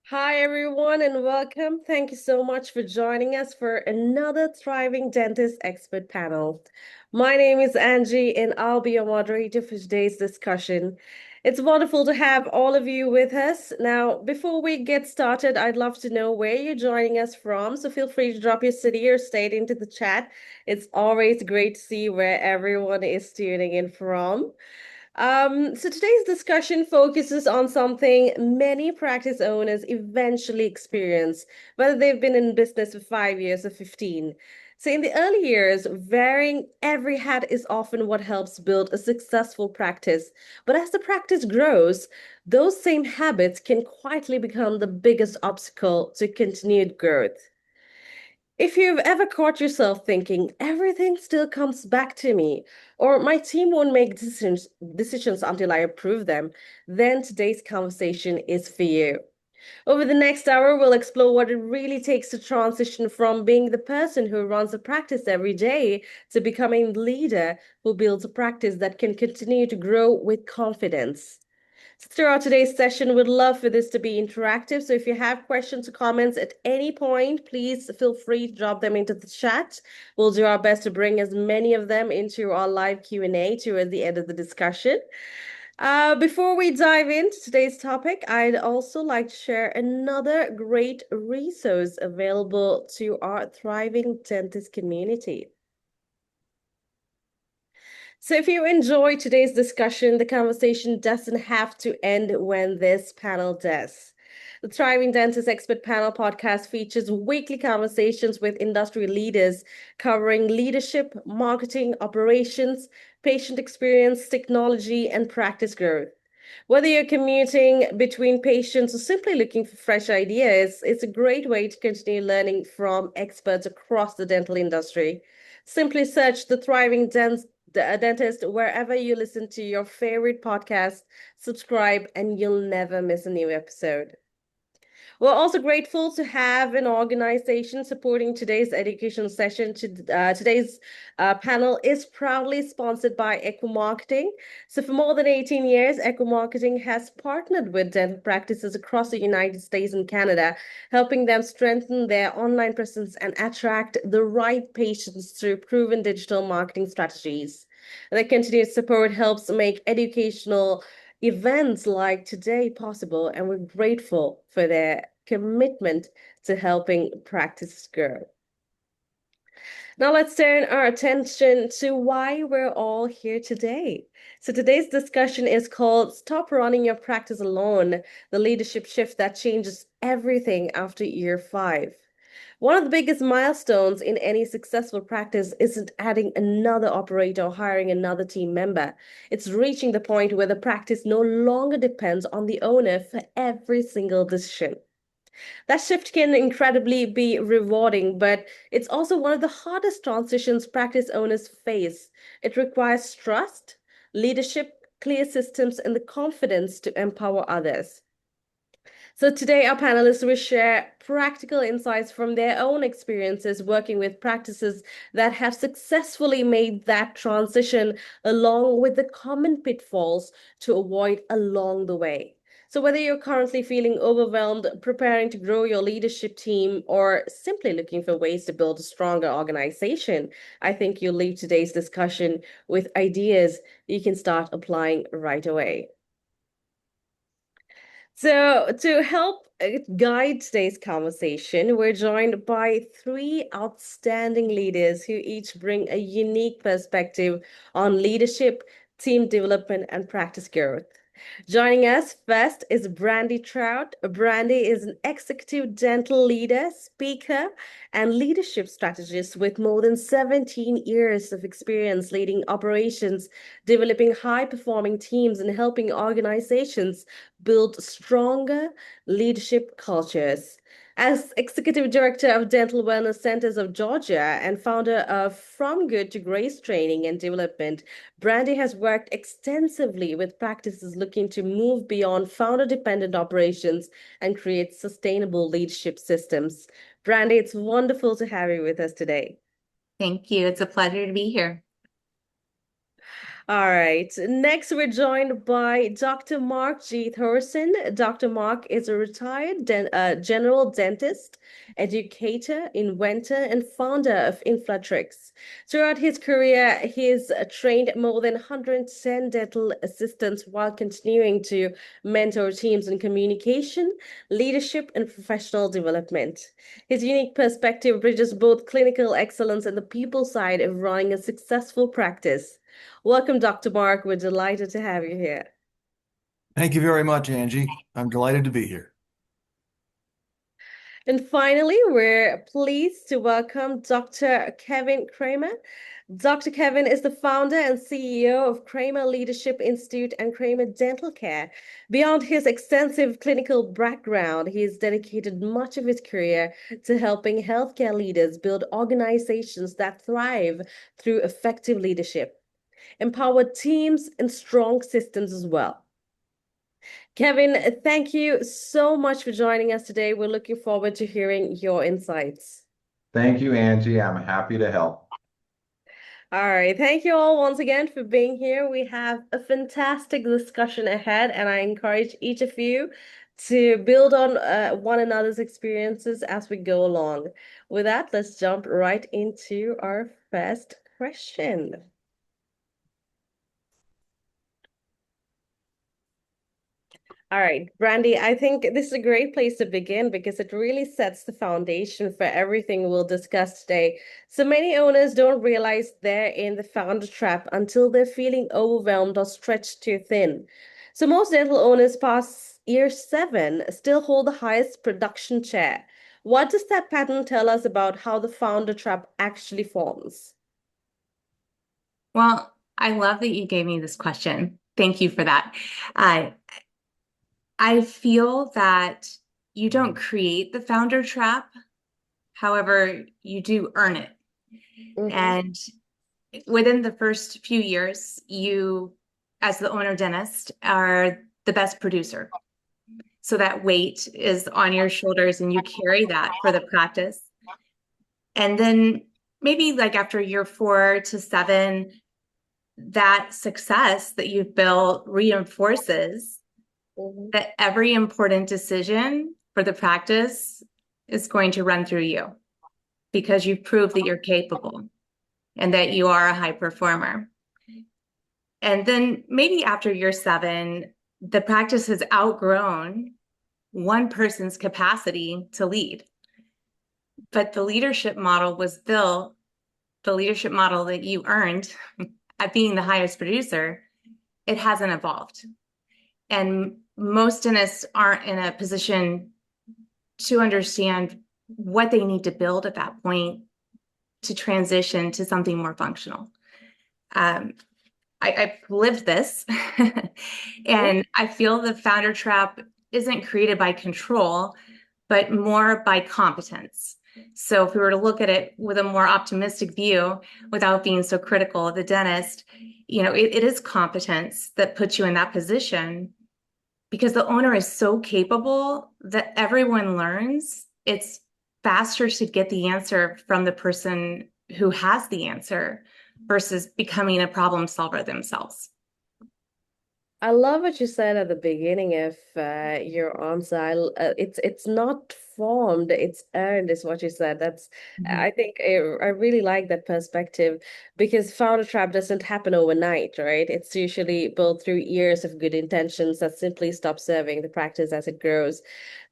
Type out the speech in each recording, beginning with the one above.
Hi, everyone, and welcome. Thank you so much for joining us for another Thriving Dentist Expert panel. My name is Angie, and I'll be your moderator for today's discussion. It's wonderful to have all of you with us. Now, before we get started, I'd love to know where you're joining us from, so feel free to drop your city or state into the chat. It's always great to see where everyone is tuning in from. So today's discussion focuses on something many practice owners eventually experience, whether they've been in business for 5 years or 15. So in the early years, wearing every hat is often what helps build a successful practice. But as the practice grows, those same habits can quietly become the biggest obstacle to continued growth. If you've ever caught yourself thinking, everything still comes back to me, or my team won't make decisions until I approve them, then today's conversation is for you. Over the next hour, we'll explore what it really takes to transition from being the person who runs a practice every day to becoming the leader who builds a practice that can continue to grow with confidence. Throughout today's session, we'd love for this to be interactive. So if you have questions or comments at any point, please feel free to drop them into the chat. We'll do our best to bring as many of them into our live Q&A toward the end of the discussion. Before we dive into today's topic, I'd also like to share another great resource available to our thriving dentist community. So, if you enjoy today's discussion, the conversation doesn't have to end when this panel does. The Thriving Dentist Expert Panel podcast features weekly conversations with industry leaders covering leadership, marketing, operations, patient experience, technology, and practice growth. Whether you're commuting between patients or simply looking for fresh ideas, it's a great way to continue learning from experts across the dental industry. Simply search the Thriving Dentist wherever you listen to your favorite podcast, subscribe, and you'll never miss a new episode. We're also grateful to have an organization supporting today's education session. Today's panel is proudly sponsored by Echo Marketing. So, for more than 18 years, Echo Marketing has partnered with dental practices across the United States and Canada, helping them strengthen their online presence and attract the right patients through proven digital marketing strategies. Their continued support helps make educational events like today possible, and we're grateful for their commitment to helping practice grow. Now let's turn our attention to why we're all here today. So today's discussion is called Stop Running Your Practice Alone, the leadership shift that changes everything after year 5. One of the biggest milestones in any successful practice isn't adding another operator or hiring another team member. It's reaching the point where the practice no longer depends on the owner for every single decision. That shift can incredibly be rewarding, but it's also one of the hardest transitions practice owners face. It requires trust, leadership, clear systems, and the confidence to empower others. So today, our panelists will share practical insights from their own experiences working with practices that have successfully made that transition, along with the common pitfalls to avoid along the way. So whether you're currently feeling overwhelmed, preparing to grow your leadership team, or simply looking for ways to build a stronger organization, I think you'll leave today's discussion with ideas you can start applying right away. So, to help guide today's conversation, we're joined by three outstanding leaders who each bring a unique perspective on leadership, team development, and practice growth. Joining us first is Brandy Trout. Brandy is an executive dental leader, speaker, and leadership strategist with more than 17 years of experience leading operations, developing high-performing teams, and helping organizations build stronger leadership cultures. As Executive Director of Dental Wellness Centers of Georgia and founder of From Good to Grace Training and Development, Brandy has worked extensively with practices looking to move beyond founder-dependent operations and create sustainable leadership systems. Brandy, it's wonderful to have you with us today. Thank you. It's a pleasure to be here. All right. Next, we're joined by Dr. Mark G. Thorson. Dr. Mark is a retired general dentist, educator, inventor, and founder of Inflatrix. Throughout his career, he's trained more than 110 dental assistants while continuing to mentor teams in communication, leadership, and professional development. His unique perspective bridges both clinical excellence and the people side of running a successful practice. Welcome, Dr. Mark. We're delighted to have you here. Thank you very much, Angie. I'm delighted to be here. And finally, we're pleased to welcome Dr. Kevin Kramer. Dr. Kevin is the founder and CEO of Kramer Leadership Institute and Kramer Dental Care. Beyond his extensive clinical background, he has dedicated much of his career to helping healthcare leaders build organizations that thrive through effective leadership, empowered teams, and strong systems as well. Kevin, thank you so much for joining us today. We're looking forward to hearing your insights. Thank you, Angie. I'm happy to help. All right. Thank you all once again for being here. We have a fantastic discussion ahead, and I encourage each of you to build on one another's experiences as we go along. With that, let's jump right into our first question. All right, Brandy, I think this is a great place to begin because it really sets the foundation for everything we'll discuss today. So many owners don't realize they're in the founder trap until they're feeling overwhelmed or stretched too thin. So most dental owners past year seven still hold the highest production chair. What does that pattern tell us about how the founder trap actually forms? Well, I love that you gave me this question. Thank you for that. I I feel that you don't create the founder trap. However, you do earn it. Mm-hmm. And within the first few years, you, as the owner dentist, are the best producer. So that weight is on your shoulders and you carry that for the practice. And then maybe like after year 4 to 7, that success that you've built reinforces Mm-hmm. that every important decision for the practice is going to run through you because you've proved that you're capable and that you are a high performer. And then maybe after year 7, the practice has outgrown one person's capacity to lead. But the leadership model was built, the leadership model that you earned at being the highest producer, it hasn't evolved. And most dentists aren't in a position to understand what they need to build at that point to transition to something more functional. I've lived this, and I feel the founder trap isn't created by control, but more by competence. So if we were to look at it with a more optimistic view, without being so critical of the dentist, it is competence that puts you in that position because the owner is so capable that everyone learns. It's faster to get the answer from the person who has the answer versus becoming a problem solver themselves. I love what you said at the beginning of your answer. It's not formed, it's earned, is what you said. That's Mhm. I think I really like that perspective because founder trap doesn't happen overnight, right? It's usually built through years of good intentions that simply stop serving the practice as it grows.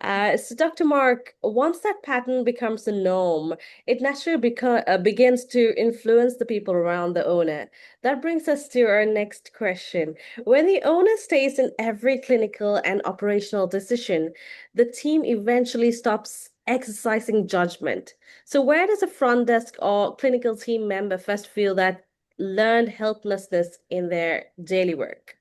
So, Dr. Mark, once that pattern becomes the norm, it naturally begins to influence the people around the owner. That brings us to our next question. When the owner stays in every clinical and operational decision, the team eventually stops exercising judgment. So, where does a front desk or clinical team member first feel that learned helplessness in their daily work?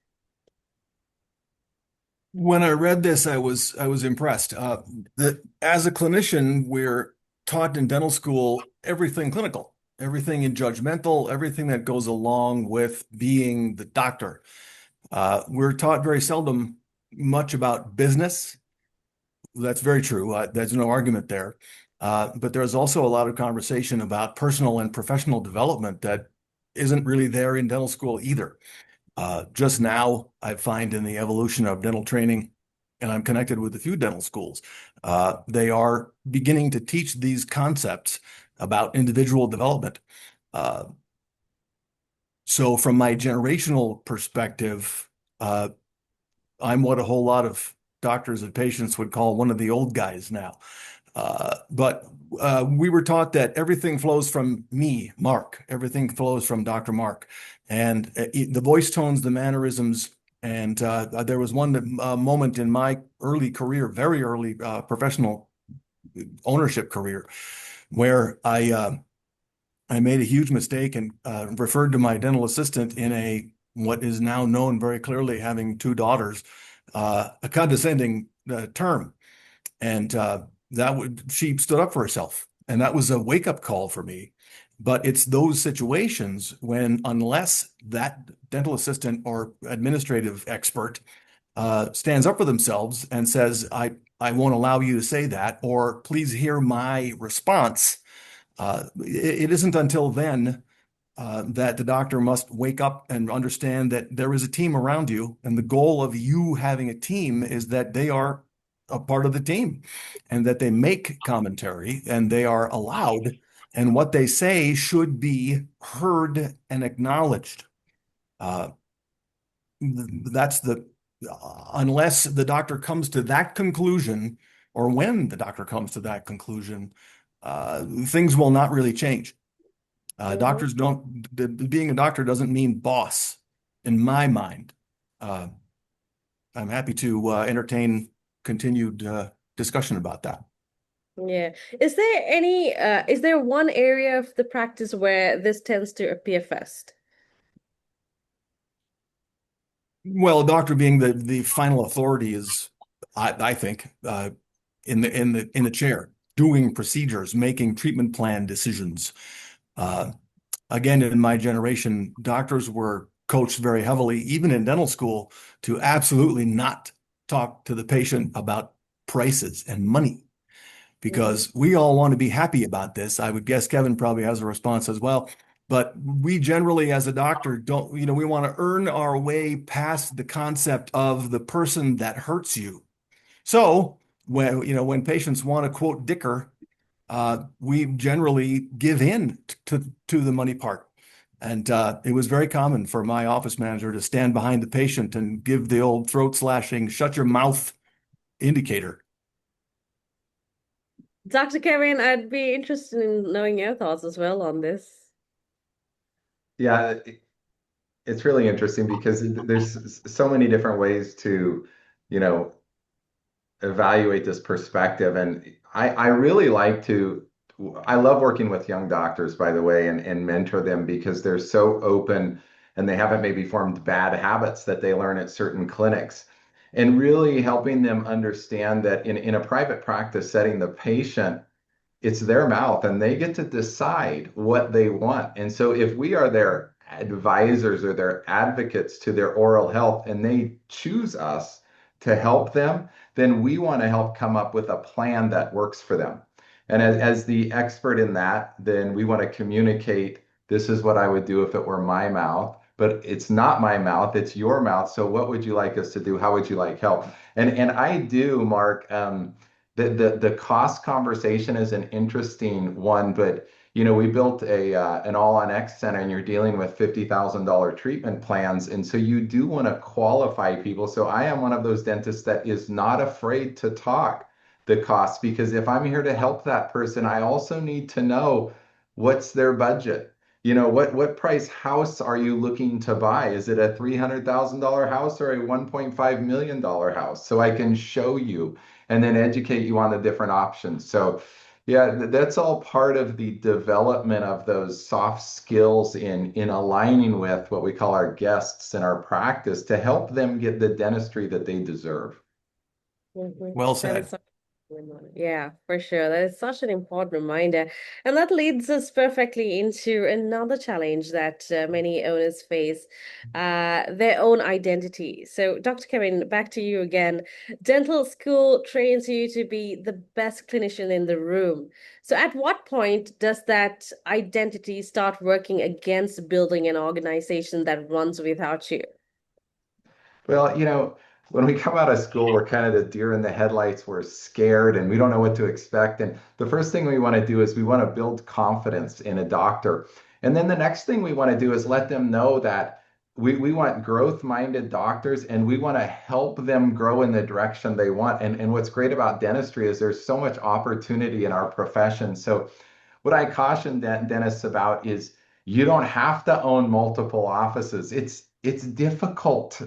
When I read this, I was impressed. That as a clinician, we're taught in dental school everything clinical, everything in judgmental, everything that goes along with being the doctor. We're taught very seldom much about business. That's very true. There's no argument there. But there's also a lot of conversation about personal and professional development that isn't really there in dental school either. Just now, I find in the evolution of dental training, and I'm connected with a few dental schools, they are beginning to teach these concepts about individual development. Uh, so from my generational perspective, uh, I'm what a whole lot of doctors and patients would call one of the old guys now. But we were taught that everything flows from me, Mark. Everything flows from Dr. Mark. And the voice tones, the mannerisms. And there was one moment in my early career, very early professional ownership career, where I made a huge mistake and referred to my dental assistant in a what is now known very clearly, having two daughters, a condescending term. And she stood up for herself. And that was a wake-up call for me. But it's those situations when, unless that dental assistant or administrative expert stands up for themselves and says, I won't allow you to say that, or please hear my response, it isn't until then that the doctor must wake up and understand that there is a team around you, and the goal of you having a team is that they are a part of the team and that they make commentary and they are allowed, and what they say should be heard and acknowledged. Uh, that's the unless the doctor comes to that conclusion, or when the doctor comes to that conclusion, things will not really change. Doctors don't, being a doctor doesn't mean boss in my mind. Uh, I'm happy to entertain continued discussion about that. Yeah. Is there one area of the practice where this tends to appear first? Well, a doctor being the final authority is, I think, in the chair, doing procedures, making treatment plan decisions. Uh, Again, in my generation, doctors were coached very heavily, even in dental school, to absolutely not talk to the patient about prices and money, Mhm. because we all want to be happy about this. I would guess Kevin probably has a response as well. But we generally, as a doctor, don't, we want to earn our way past the concept of the person that hurts you. So when patients want to quote Dicker, we generally give in to the money part. And it was very common for my office manager to stand behind the patient and give the old throat slashing, shut your mouth indicator. Dr. Kevin, I'd be interested in knowing your thoughts as well on this. Yeah, it's really interesting because there's so many different ways to, you know, evaluate this perspective. And I really like to, I love working with young doctors, by the way, and mentor them because they're so open and they haven't maybe formed bad habits that they learn at certain clinics. And really helping them understand that in a private practice setting, the patient, it's their mouth and they get to decide what they want. And so if we are their advisors or their advocates to their oral health and they choose us to help them, then we want to help come up with a plan that works for them. And as the expert in that, then we want to communicate, this is what I would do if it were my mouth, but it's not my mouth, it's your mouth. So what would you like us to do? How would you like help? And I do, Mark, the cost conversation is an interesting one, but we built an all-on X center, and you're dealing with $50,000 treatment plans, and so you do want to qualify people. So I am one of those dentists that is not afraid to talk the cost, because if I'm here to help that person, I also need to know what's their budget. What price house are you looking to buy? Is it a $300,000 house or a $1.5 million house? So I can show you and then educate you on the different options. So, yeah, that's all part of the development of those soft skills in aligning with what we call our guests in our practice to help them get the dentistry that they deserve. Well That is said. such a good reminder. Yeah, for sure. That is such an important reminder. And that leads us perfectly into another challenge that many owners face, their own identity. So, Dr. Kevin, back to you again. Dental school trains you to be the best clinician in the room. So, at what point does that identity start working against building an organization that runs without you? Well, when we come out of school, we're kind of the deer in the headlights. We're scared and we don't know what to expect. And the first thing we want to do is we want to build confidence in a doctor. And then the next thing we want to do is let them know that we want growth-minded doctors and we want to help them grow in the direction they want. And what's great about dentistry is there's so much opportunity in our profession. So what I caution dentists about is you don't have to own multiple offices. It's difficult.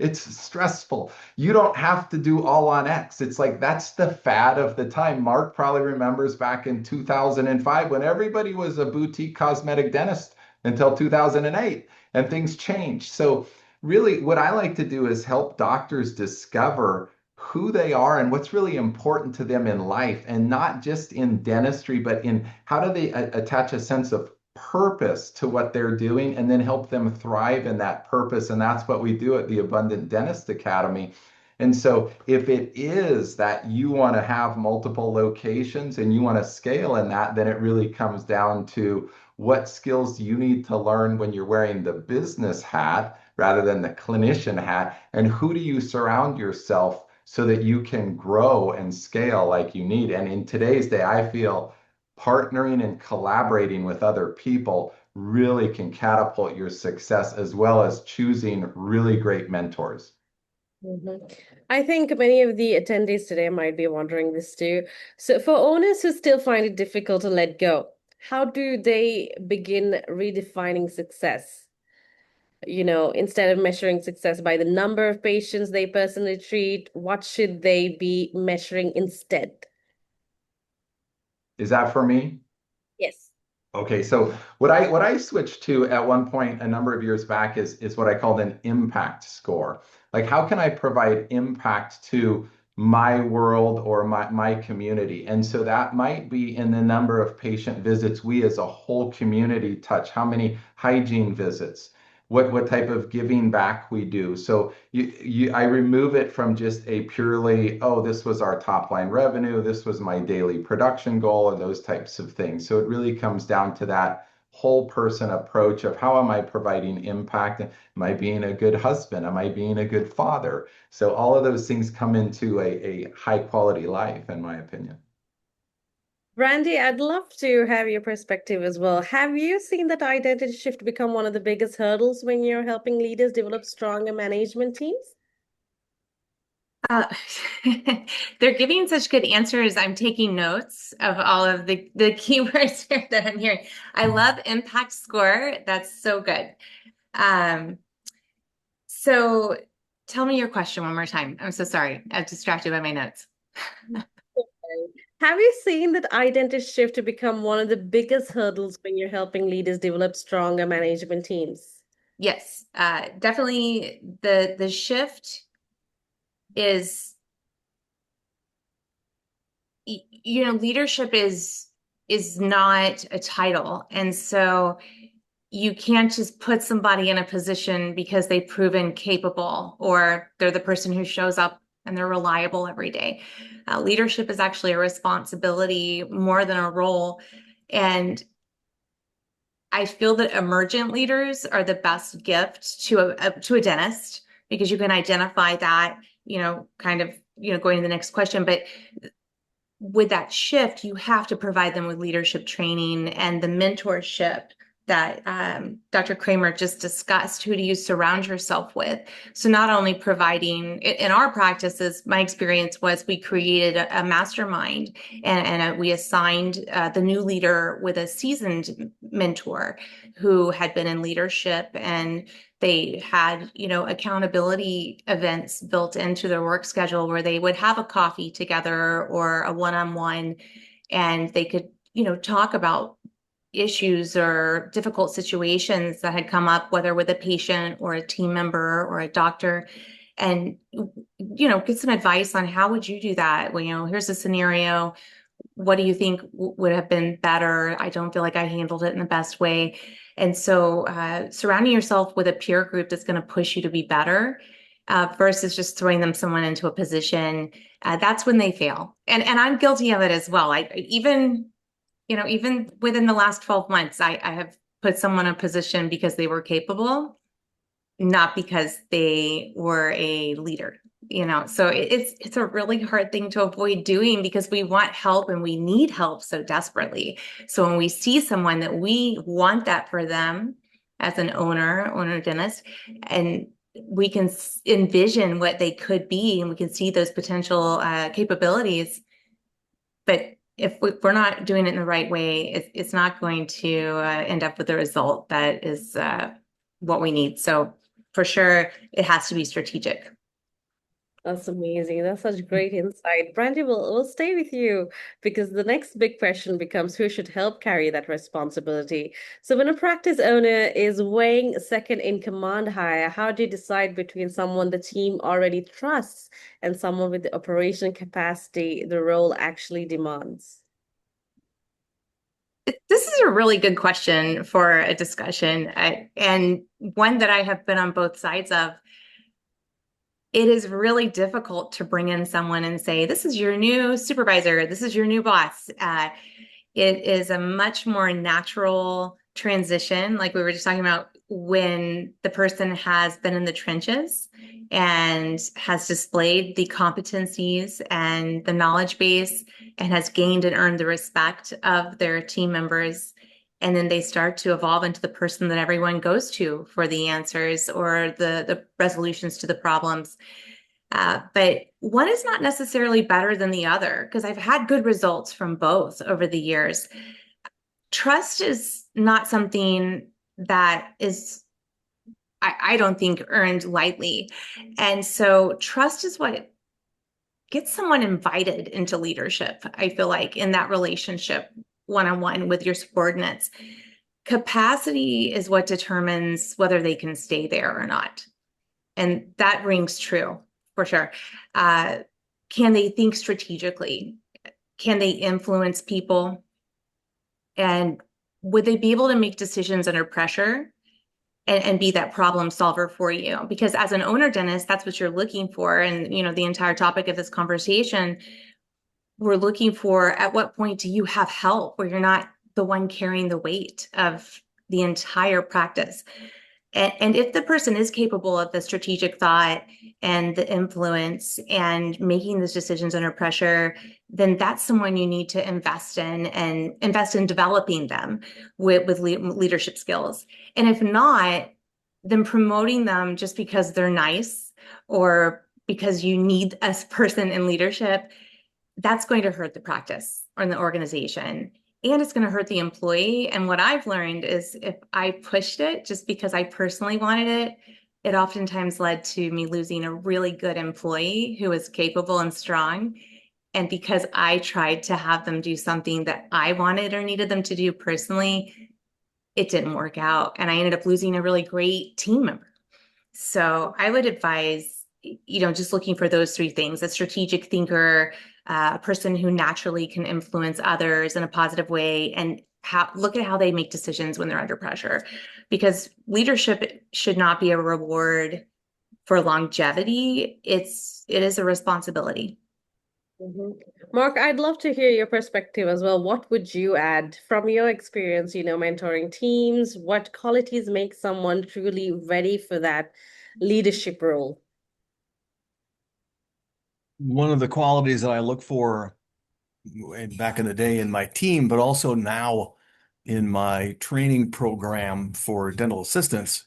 It's stressful. You don't have to do all on X. It's like that's the fad of the time. Mark probably remembers back in 2005 when everybody was a boutique cosmetic dentist until 2008 and things changed. So really what I like to do is help doctors discover who they are and what's really important to them in life, and not just in dentistry, but in how do they attach a sense of purpose to what they're doing and then help them thrive in that purpose. And that's what we do at the Abundant Dentist Academy. And so if it is that you want to have multiple locations and you want to scale in that, then it really comes down to what skills do you need to learn when you're wearing the business hat rather than the clinician hat, and who do you surround yourself so that you can grow and scale like you need. And in today's day, I feel partnering and collaborating with other people really can catapult your success, as well as choosing really great mentors. Mhm. I think many of the attendees today might be wondering this too. So, for owners who still find it difficult to let go, how do they begin redefining success? Instead of measuring success by the number of patients they personally treat, what should they be measuring instead? Is that for me? Yes. Okay, so what I switched to at one point a number of years back is what I called an impact score. Like how can I provide impact to my world or my community? And so that might be in the number of patient visits we as a whole community touch, how many hygiene visits, what type of giving back we do. So I remove it from just a purely, oh, this was our top line revenue, this was my daily production goal, and those types of things. So it really comes down to that whole person approach of how am I providing impact? Am I being a good husband? Am I being a good father? So all of those things come into a high quality life, in my opinion. Randy, I'd love to have your perspective as well. Have you seen that identity shift become one of the biggest hurdles when you're helping leaders develop stronger management teams? Uh, they're giving such good answers. I'm taking notes of all of the keywords here that I'm hearing. I love impact score. That's so good. Um, so tell me your question one more time. I'm so sorry. I'm distracted by my notes. Have you seen that identity shift to become one of the biggest hurdles when you're helping leaders develop stronger management teams? Yes, definitely the shift is, leadership is not a title. And so you can't just put somebody in a position because they've proven capable or they're the person who shows up and they're reliable every day. Leadership is actually a responsibility more than a role. And I feel that emergent leaders are the best gift to a dentist, because you can identify that, kind of, going to the next question. But with that shift, you have to provide them with leadership training and the mentorship that Dr. Kramer just discussed. Who do you surround yourself with? So not only providing, in our practices, my experience was we created a mastermind, and we assigned the new leader with a seasoned mentor who had been in leadership, and they had, accountability events built into their work schedule where they would have a coffee together or a one-on-one, and they could, talk about issues or difficult situations that had come up, whether with a patient or a team member or a doctor, and, get some advice on how would you do that? Well, here's a scenario. What do you think would have been better? I don't feel like I handled it in the best way. And so surrounding yourself with a peer group that's going to push you to be better versus just throwing someone into a position, that's when they fail. And I'm guilty of it as well. Even within the last 12 months, I have put someone in a position because they were capable. not because they were a leader. So it's a really hard thing to avoid doing because we want help and we need help so desperately. So when we see someone that we want that for them as an owner dentist, and we can envision what they could be and we can see those potential capabilities, but if we're not doing it in the right way, it's not going to end up with the result that is what we need. So for sure, it has to be strategic. That's amazing. That's such great insight. Brandy, we'll stay with you because the next big question becomes who should help carry that responsibility. So when a practice owner is weighing a second in command hire, how do you decide between someone the team already trusts and someone with the operation capacity the role actually demands? This is a really good question for a discussion, and one that I have been on both sides of. It is really difficult to bring in someone and say, this is your new supervisor, this is your new boss. It is a much more natural transition, like we were just talking about, when the person has been in the trenches and has displayed the competencies and the knowledge base and has gained and earned the respect of their team members. And then they start to evolve into the person that everyone goes to for the answers or the resolutions to the problems. But one is not necessarily better than the other because I've had good results from both over the years. Trust is not something that is, I don't think, earned lightly. And so trust is what gets someone invited into leadership, I feel like, in that relationship one-on-one with your subordinates. Capacity is what determines whether they can stay there or not. And that rings true for sure. Can they think strategically? Can they influence people? And would they be able to make decisions under pressure and be that problem solver for you? Because as an owner dentist, that's what you're looking for. And, the entire topic of this conversation, we're looking for, at what point do you have help where you're not the one carrying the weight of the entire practice? And if the person is capable of the strategic thought and the influence and making those decisions under pressure, then that's someone you need to invest in and invest in developing them with leadership skills. And if not, then promoting them just because they're nice or because you need a person in leadership, that's going to hurt the practice or the organization. And it's going to hurt the employee. And what I've learned is if I pushed it just because I personally wanted it, it oftentimes led to me losing a really good employee who was capable and strong. And because I tried to have them do something that I wanted or needed them to do personally, it didn't work out. And I ended up losing a really great team member. So I would advise, just looking for those three things: a strategic thinker, a person who naturally can influence others in a positive way, and look at how they make decisions when they're under pressure. Because leadership should not be a reward for longevity. It is a responsibility. Mhm. Mark, I'd love to hear your perspective as well. What would you add from your experience, mentoring teams? What qualities make someone truly ready for that leadership role? One of the qualities that I look for back in the day in my team, but also now in my training program for dental assistants,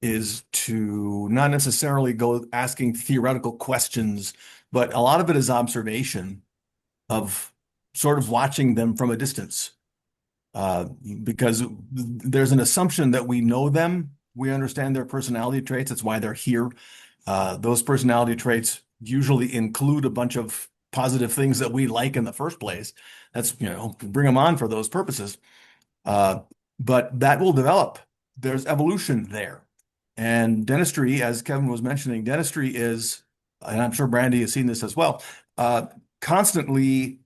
is to not necessarily go asking theoretical questions, but a lot of it is observation of sort of watching them from a distance. Because there's an assumption that we know them, we understand their personality traits, that's why they're here. Those personality traits usually include a bunch of positive things that we like in the first place. That's, bring them on for those purposes. But that will develop. There's evolution there. And dentistry, as Kevin was mentioning, dentistry is, and I'm sure Brandy has seen this as well, constantly.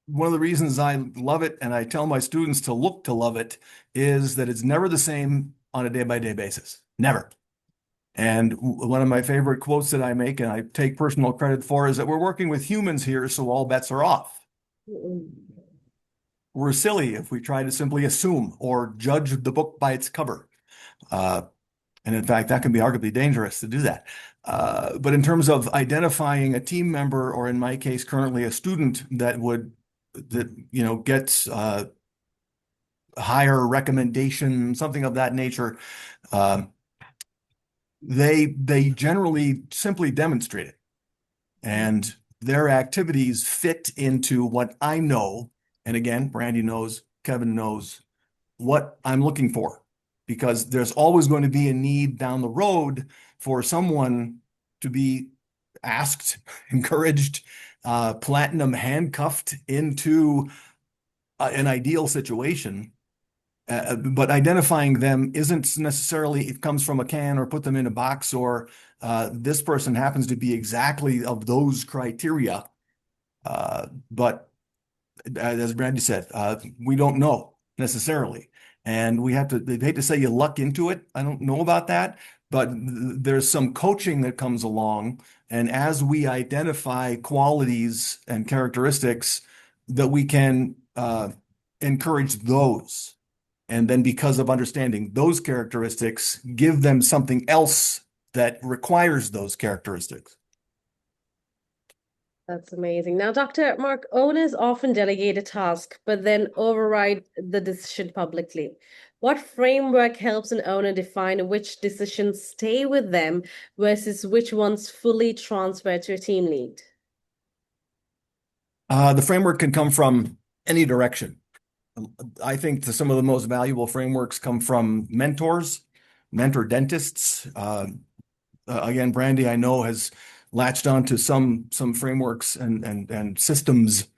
One of the reasons I love it and I tell my students to look to love it is that it's never the same on a day-by-day basis. Never. And one of my favorite quotes that I make, and I take personal credit for, is that we're working with humans here, so all bets are off. We're silly if we try to simply assume or judge the book by its cover. And in fact, that can be arguably dangerous to do that. But in terms of identifying a team member, or in my case, currently a student that gets higher recommendation, something of that nature, um, they generally simply demonstrate it, and their activities fit into what I know. And again, Brandy knows, Kevin knows what I'm looking for, because there's always going to be a need down the road for someone to be asked, encouraged, platinum handcuffed into an ideal situation. But identifying them isn't necessarily it comes from a can or put them in a box, or this person happens to be exactly of those criteria. But as Brandy said, we don't know necessarily. And we have to, they hate to say you luck into it. I don't know about that, but there's some coaching that comes along. And as we identify qualities and characteristics, that we can encourage those. And then because of understanding those characteristics, give them something else that requires those characteristics. That's amazing. Now, Dr. Mark, owners often delegate a task, but then override the decision publicly. What framework helps an owner define which decisions stay with them versus which ones fully transfer to a team lead? The framework can come from any direction. I think some of the most valuable frameworks come from mentors, mentor dentists. Again, Brandy, I know, has latched onto some frameworks and systems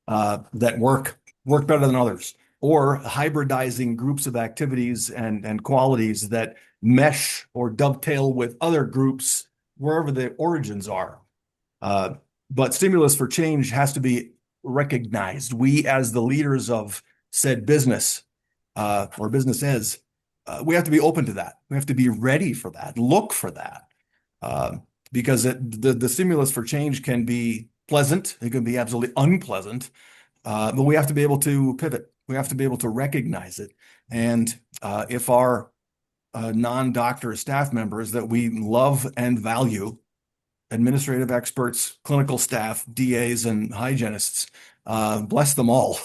that work better than others, or hybridizing groups of activities and qualities that mesh or dovetail with other groups wherever the origins are. But stimulus for change has to be recognized. We, as the leaders of said business or businesses, we have to be open to that. We have to be ready for that, look for that. Because the stimulus for change can be pleasant, it can be absolutely unpleasant, but we have to be able to pivot. We have to be able to recognize it. And if our non-doctor staff members that we love and value, administrative experts, clinical staff, DAs, and hygienists, bless them all,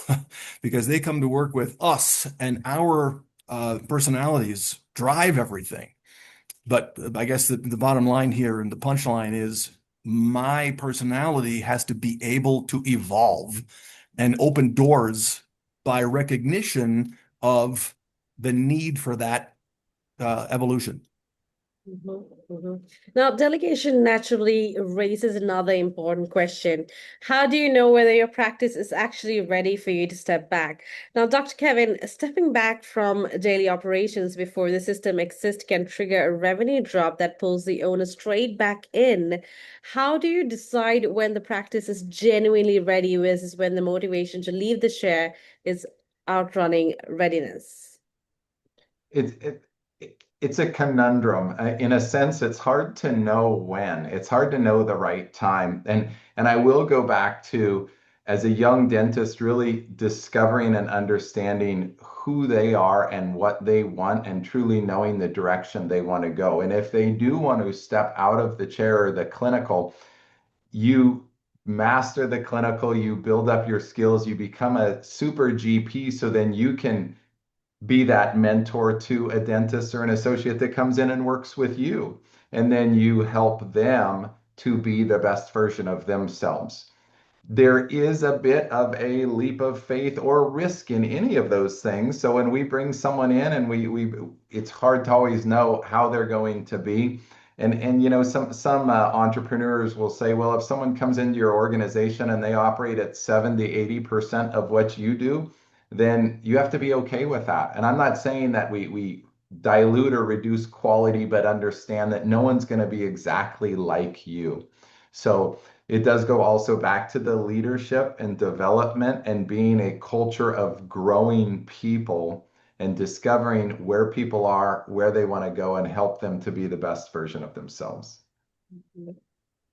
because they come to work with us, and our personalities drive everything. But I guess the bottom line here and the punchline is my personality has to be able to evolve and open doors by recognition of the need for that evolution. Now, delegation naturally raises another important question. How do you know whether your practice is actually ready for you to step back? Now, Dr. Kevin, stepping back from daily operations before the system exists can trigger a revenue drop that pulls the owner straight back in. How do you decide when the practice is genuinely ready versus when the motivation to leave the chair is outrunning readiness? It's a conundrum. In a sense, it's hard to know when. It's hard to know the right time. And I will go back to, as a young dentist, really discovering and understanding who they are and what they want, and truly knowing the direction they want to go. And if they do want to step out of the chair or the clinical, you master the clinical, you build up your skills, you become a super GP, so then you can be that mentor to a dentist or an associate that comes in and works with you. And then you help them to be the best version of themselves. There is a bit of a leap of faith or risk in any of those things. So when we bring someone in, and we it's hard to always know how they're going to be. And some entrepreneurs will say, well, if someone comes into your organization and they operate at 70-80% of what you do, then you have to be okay with that. And I'm not saying that we dilute or reduce quality, but understand that no one's going to be exactly like you. So it does go also back to the leadership and development and being a culture of growing people and discovering where people are, where they want to go, and help them to be the best version of themselves.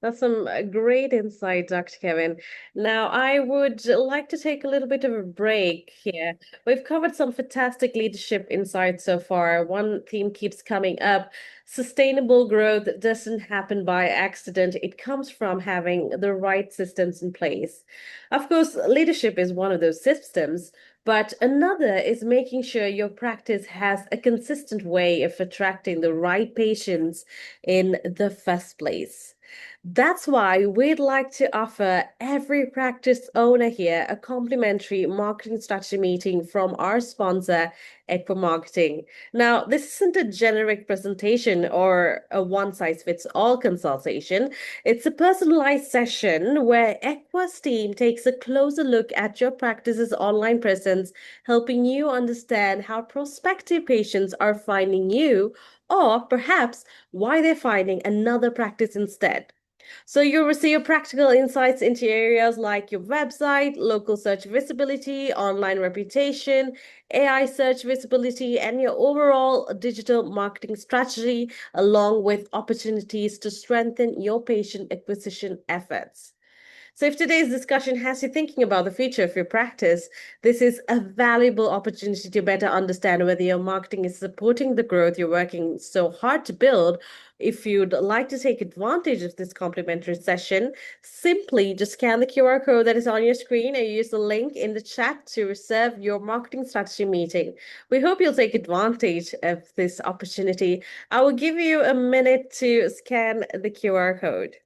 That's some great insight, Dr. Kevin. Now, I would like to take a little bit of a break here. We've covered some fantastic leadership insights so far. One theme keeps coming up. Sustainable growth doesn't happen by accident. It comes from having the right systems in place. Of course, leadership is one of those systems, but another is making sure your practice has a consistent way of attracting the right patients in the first place. That's why we'd like to offer every practice owner here a complimentary marketing strategy meeting from our sponsor, Equa Marketing. Now, this isn't a generic presentation or a one-size-fits-all consultation. It's a personalized session where Equa's team takes a closer look at your practice's online presence, helping you understand how prospective patients are finding you, or perhaps why they're finding another practice instead. So you'll receive practical insights into areas like your website, local search visibility, online reputation, AI search visibility, and your overall digital marketing strategy, along with opportunities to strengthen your patient acquisition efforts. So, if today's discussion has you thinking about the future of your practice, this is a valuable opportunity to better understand whether your marketing is supporting the growth you're working so hard to build. If you'd like to take advantage of this complimentary session, simply just scan the QR code that is on your screen or use the link in the chat to reserve your marketing strategy meeting. We hope you'll take advantage of this opportunity. I will give you a minute to scan the QR code.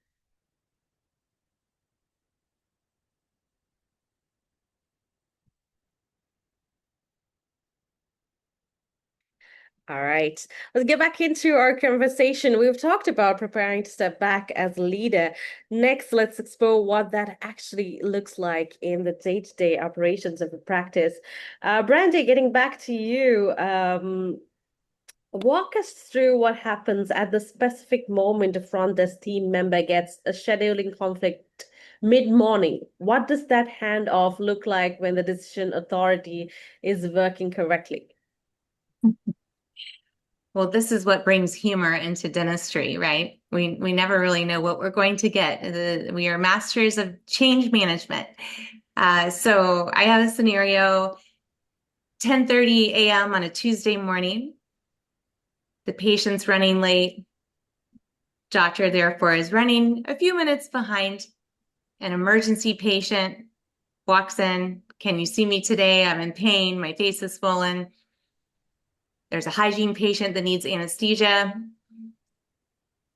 All right, let's get back into our conversation. We've talked about preparing to step back as a leader. Next, let's explore what that actually looks like in the day-to-day operations of a practice. Brandy, getting back to you, walk us through what happens at the specific moment a front desk team member gets a scheduling conflict mid-morning. What does that handoff look like when the decision authority is working correctly? Well, this is what brings humor into dentistry, right? We never really know what we're going to get. We are masters of change management. So I have a scenario, 10:30 a.m. on a Tuesday morning. The patient's running late. Doctor, therefore, is running a few minutes behind. An emergency patient walks in. Can you see me today? I'm in pain. My face is swollen. There's a hygiene patient that needs anesthesia,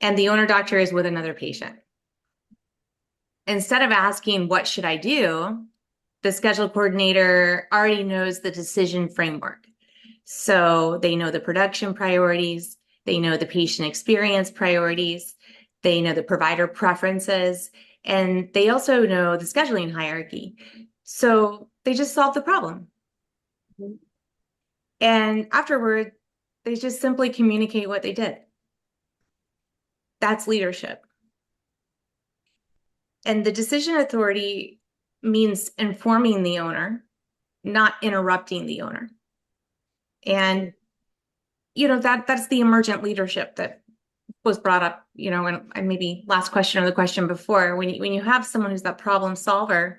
and the owner doctor is with another patient. Instead of asking, what should I do? The schedule coordinator already knows the decision framework. So they know the production priorities, they know the patient experience priorities, they know the provider preferences, and they also know the scheduling hierarchy. So they just solve the problem. Mm-hmm. And afterward, they just simply communicate what they did. That's leadership. And the decision authority means informing the owner, not interrupting the owner. And, that's the emergent leadership that was brought up, and maybe last question or the question before, when you have someone who's that problem solver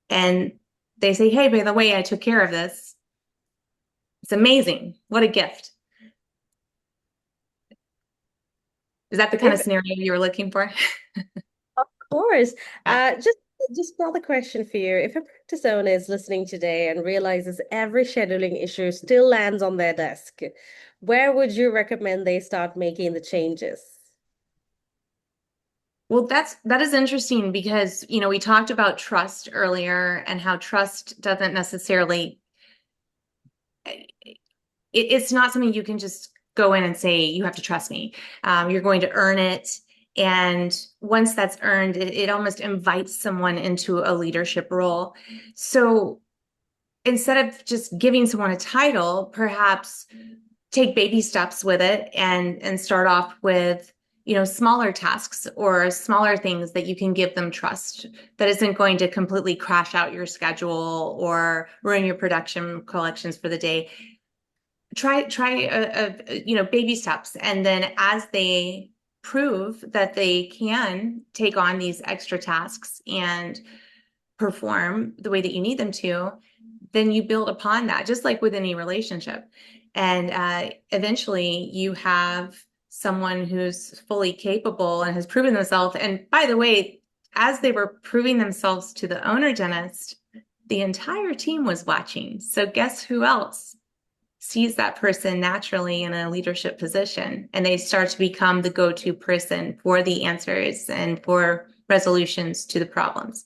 and they say, hey, by the way, I took care of this. It's amazing. What a gift. Is that the kind of scenario you were looking for? Of course. Just another question for you. If a practice owner is listening today and realizes every scheduling issue still lands on their desk, where would you recommend they start making the changes? Well, that is interesting because, we talked about trust earlier and how trust doesn't necessarily, it's not something you can just go in and say, you have to trust me. You're going to earn it. And once that's earned, it almost invites someone into a leadership role. So instead of just giving someone a title, perhaps take baby steps with it and start off with, smaller tasks or smaller things that you can give them trust that isn't going to completely crash out your schedule or ruin your production collections for the day. Try baby steps. And then as they prove that they can take on these extra tasks and perform the way that you need them to, then you build upon that, just like with any relationship. And eventually you have someone who's fully capable and has proven themselves. And by the way, as they were proving themselves to the owner dentist, the entire team was watching. So guess who else sees that person naturally in a leadership position, and they start to become the go-to person for the answers and for resolutions to the problems.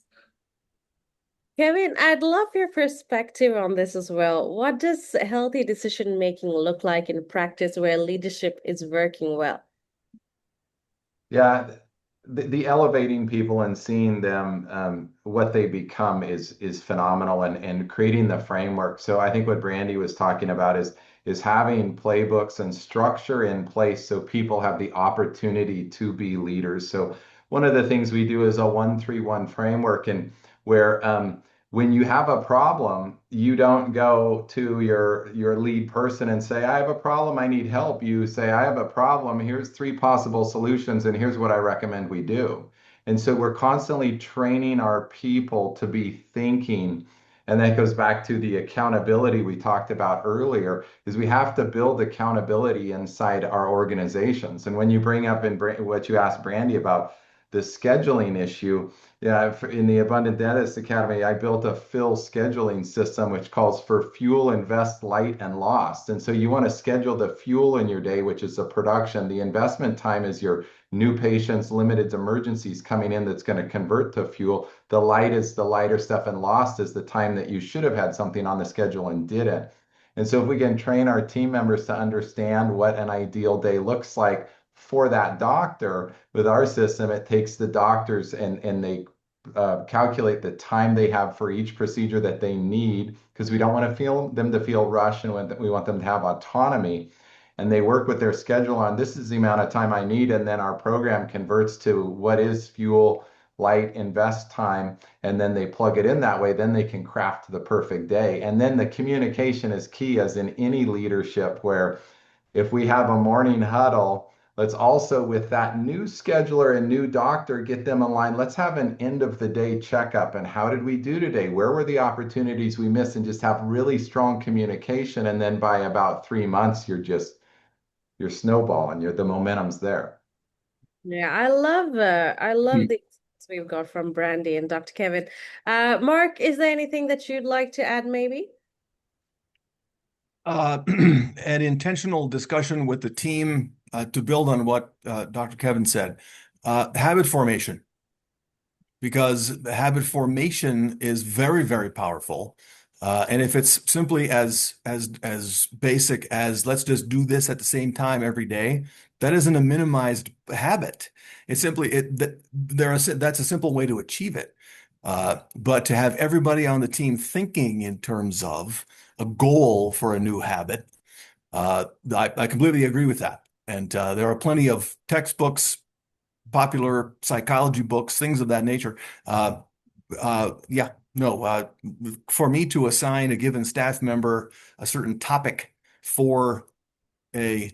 Kevin, I'd love your perspective on this as well. What does healthy decision making look like in practice where leadership is working well? Yeah, the elevating people and seeing them what they become is phenomenal, and creating the framework. So I think what Brandy was talking about is having playbooks and structure in place so people have the opportunity to be leaders. So one of the things we do is a 1-3-1 framework, and where when you have a problem, you don't go to your lead person and say, I have a problem, I need help. You say, I have a problem, here's 3 possible solutions, and here's what I recommend we do. And so we're constantly training our people to be thinking. And that goes back to the accountability we talked about earlier, is we have to build accountability inside our organizations. And when you bring up in what you asked Brandy about the scheduling issue, yeah, in the Abundant Dentist Academy, I built a fill scheduling system which calls for fuel, invest, light, and lost. And so you want to schedule the fuel in your day, which is the production. The investment time is your new patients, limited emergencies coming in that's going to convert to fuel. The light is the lighter stuff, and lost is the time that you should have had something on the schedule and didn't. And so if we can train our team members to understand what an ideal day looks like for that doctor, with our system, it takes the doctors and they calculate the time they have for each procedure that they need, because we don't want to feel them to feel rushed, and we want them to have autonomy. And they work with their schedule on, this is the amount of time I need, and then our program converts to what is fuel, light, invest time, and then they plug it in that way. Then they can craft the perfect day. And then the communication is key, as in any leadership, where if we have a morning huddle, let's also, with that new scheduler and new doctor, get them in line. Let's have an end of the day checkup. And how did we do today? Where were the opportunities we missed? And just have really strong communication. And then by about 3 months, you're snowballing. The momentum's there. Yeah, I love the insights we've got from Brandy and Dr. Kevin. Mark, is there anything that you'd like to add, maybe? An intentional discussion with the team to build on what Dr. Kevin said. Habit formation, because the habit formation is very, very powerful. And if it's simply as basic as let's just do this at the same time every day, that isn't a minimized habit. It's simply that's a simple way to achieve it. But to have everybody on the team thinking in terms of a goal for a new habit, I completely agree with that. And there are plenty of textbooks, popular psychology books, things of that nature. Yeah, no, for me to assign a given staff member a certain topic for a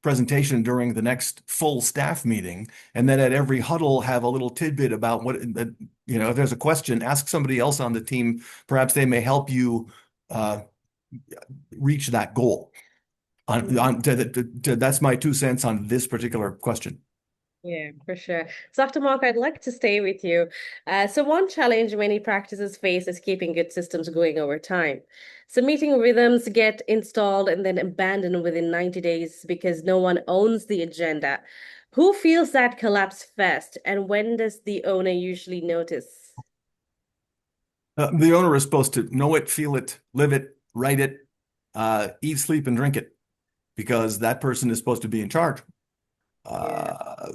presentation during the next full staff meeting, and then at every huddle have a little tidbit about if there's a question, ask somebody else on the team. Perhaps they may help you reach that goal. That's my 2 cents on this particular question. Yeah, for sure. So, Dr. Mark, I'd like to stay with you. So one challenge many practices face is keeping good systems going over time. So meeting rhythms get installed and then abandoned within 90 days because no one owns the agenda. Who feels that collapse first, and when does the owner usually notice? The owner is supposed to know it, feel it, live it, write it, eat, sleep, and drink it, because that person is supposed to be in charge.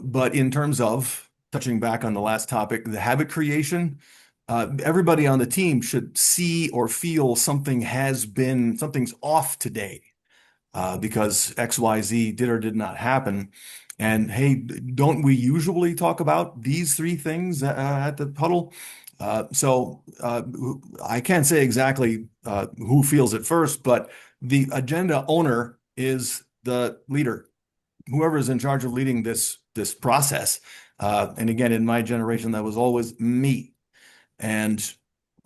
But in terms of touching back on the last topic, the habit creation, everybody on the team should see or feel something's off today, because XYZ did or did not happen. And hey, don't we usually talk about these 3 things at the huddle? So I can't say exactly who feels it first, but the agenda owner is the leader. whoever is in charge of leading this process. And again, in my generation, that was always me. And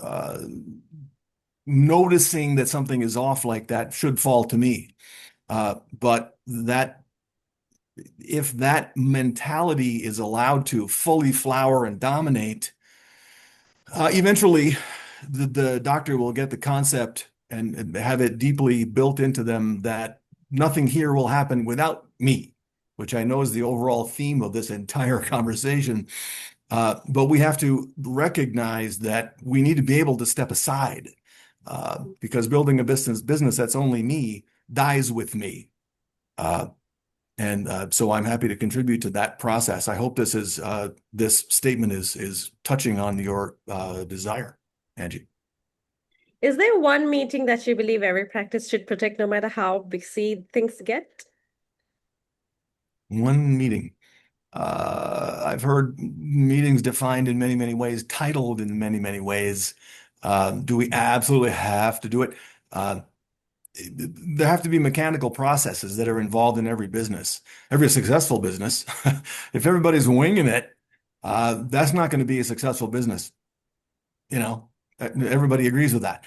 uh, noticing that something is off like that should fall to me. But that if that mentality is allowed to fully flower and dominate, eventually the doctor will get the concept and have it deeply built into them that nothing here will happen without me, which I know is the overall theme of this entire conversation. But we have to recognize that we need to be able to step aside because building a business that's only me dies with me. And so I'm happy to contribute to that process. I hope this statement is touching on your desire, Angie. Is there one meeting that you believe every practice should protect no matter how busy things get? One meeting. I've heard meetings defined in many, many ways, titled in many, many ways. Do we absolutely have to do it? There have to be mechanical processes that are involved in every business, every successful business. If everybody's winging it, that's not going to be a successful business. You know, everybody agrees with that.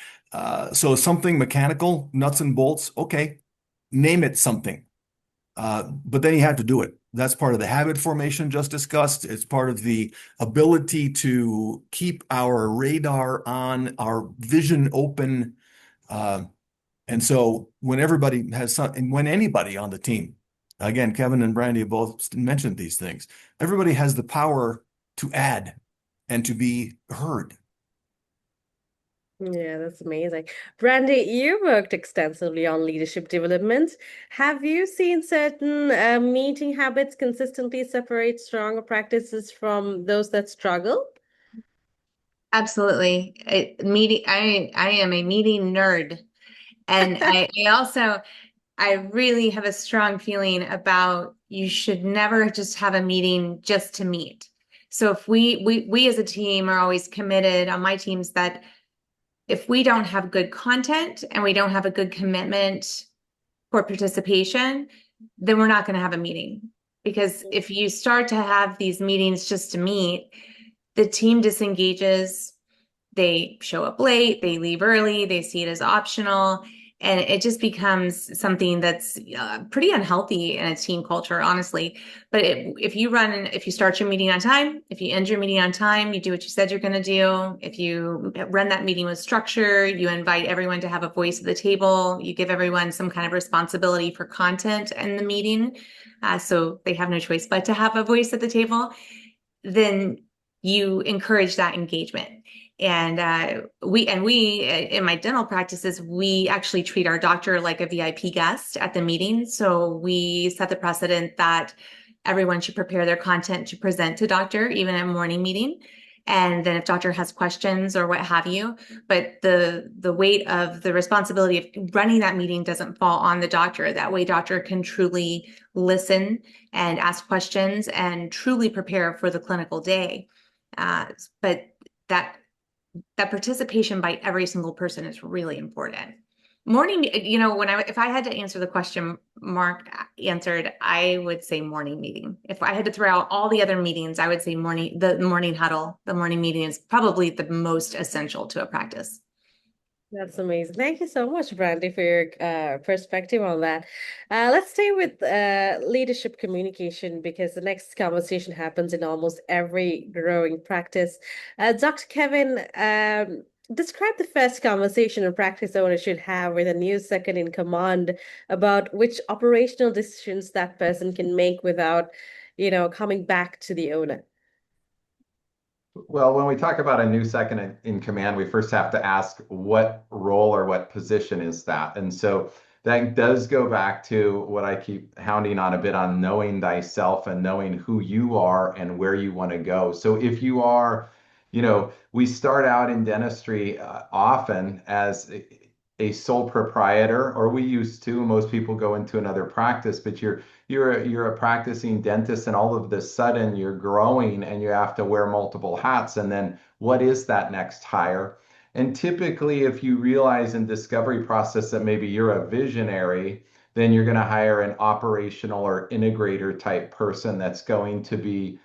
So something mechanical, nuts and bolts, okay, name it something. But then you have to do it. That's part of the habit formation just discussed. It's part of the ability to keep our radar on, our vision open. And so when everybody has some, and when anybody on the team, again, Kevin and Brandy have both mentioned these things, everybody has the power to add and to be heard. Yeah, that's amazing. Brandy, you worked extensively on leadership development. Have you seen certain meeting habits consistently separate stronger practices from those that struggle? Absolutely. I am a meeting nerd. And I also, I really have a strong feeling about you should never just have a meeting just to meet. So if we as a team are always committed on my teams that if we don't have good content and we don't have a good commitment for participation, then we're not going to have a meeting. Because if you start to have these meetings just to meet, the team disengages, they show up late, they leave early, they see it as optional, and it just becomes something that's pretty unhealthy in a team culture, honestly. But if you start your meeting on time, if you end your meeting on time, you do what you said you're going to do. If you run that meeting with structure, you invite everyone to have a voice at the table, you give everyone some kind of responsibility for content in the meeting, so they have no choice but to have a voice at the table, then you encourage that engagement. And we in my dental practices, we actually treat our doctor like a VIP guest at the meeting. So we set the precedent that everyone should prepare their content to present to doctor, even at a morning meeting. And then if doctor has questions or what have you, but the weight of the responsibility of running that meeting doesn't fall on the doctor. That way doctor can truly listen and ask questions and truly prepare for the clinical day. But that participation by every single person is really important. Morning, if I had to answer the question Mark answered, I would say morning meeting. If I had to throw out all the other meetings, I would say the morning huddle, the morning meeting is probably the most essential to a practice. That's amazing. Thank you so much, Brandy, for your perspective on that. Let's stay with leadership communication because the next conversation happens in almost every growing practice. Dr. Kevin, describe the first conversation a practice owner should have with a new second in command about which operational decisions that person can make without, coming back to the owner. Well, when we talk about a new second in command, we first have to ask what role or what position is that? And so that does go back to what I keep hounding on a bit on knowing thyself and knowing who you are and where you want to go. So if you are, we start out in dentistry often as a sole proprietor, or we used to. Most people go into another practice, but you're a practicing dentist, and all of a sudden you're growing and you have to wear multiple hats. And then what is that next hire? And typically, if you realize in discovery process that maybe you're a visionary, then you're going to hire an operational or integrator type person that's going to be